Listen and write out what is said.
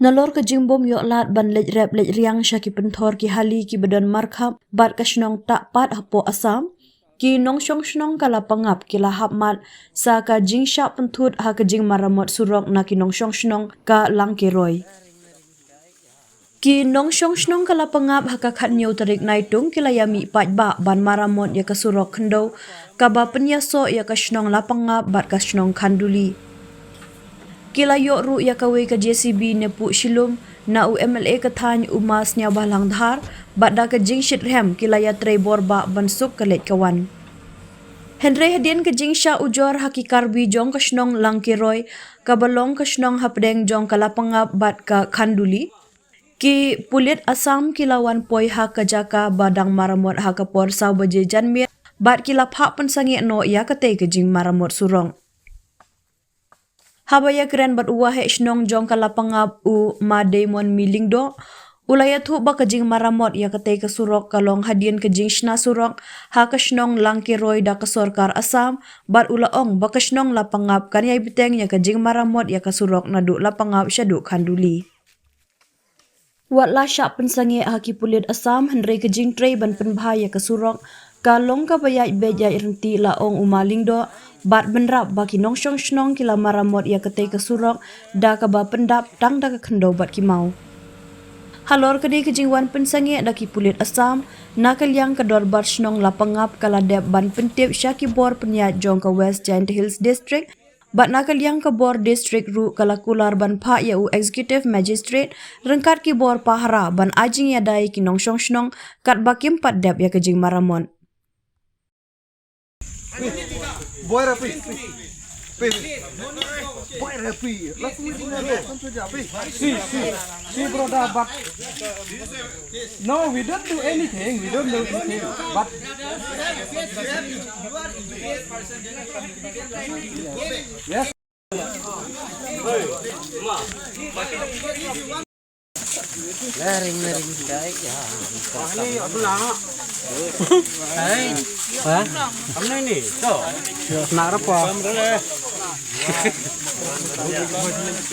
Nalor ke jingbom yok lat ban lej rep lej riang syaki pentor ki hali ki badan markhap bat ka shnong tak pat hapo asam ki nong shong shnong ka lapangap ki lahap mat sa ka jingshah pynthut haka jingmaramot surok na ki nong shong shnong ka langki roy. Ki nong shong shnong ka lapangap haka khat nyau tarik naitung ki layami pat ba ban maramot ya ka surok khndo ka ba penyaso ya ka shnong lapangap bat ka shnong Khanduli. Kila yok ru ya kawe ka JCB ne pu shilum na UMLA ka thany umas nya balang dhar badda ka jingshit rem kila ya trei borba bansuk kalet kawan. Henry hadien ka jingshah ujor haki karbi jong ka shnong langki roy ka balong ka shnong hapdeng jong ka lapangap bat ka Khanduli. Ki pulit asam kilawan poi haka jaka badang maramot haka por saw baje janmir bat kila phap pensangi no ya ka te ka jingmaramot surong. Habaya keren bat uwa he shnong jong ka lapangap u ma demon milingdo ulaya thu ba ka jingmaramot ya kate ka surok kalong hadien ka jingshna surok ha ka shnong langki roy da ka sorkar asam bat ulaong ba ka shnong lapangap kan yai biteng ya ka jingmaramot ya ka surok na du lapangap syadu Khanduli. Wat la syak pensangi haki pulit asam henry ka jingtrei ban penbha ya ka surok kalong ka bayai bejai renti laong umalingdo bat benrap baki nong shong shnong kila maramot ya kate ka surok da ka ba pendap tang da ka khndo bat ki mau. Halor kadi ke jingwan pensangi da ki pulit asam na kalyang ka dor bat shnong lapangap kala dep ban pentip syaki bor penyat jong ka West Giant Hills District bat na kalyang ka bor district ru kala kular ban pha ya u executive magistrate rengkat ki bor pahara ban ajing ya dai ki nong shong shnong kat bakim pat dep ya ke jingmaramot. Boy rapi, boy rapi, laku ini kan saja api. See brother, but no, we don't do anything, but yes. Lering guys ya. Ini belang. Hai. Hah? Apa ini? Tuh. Nak apa?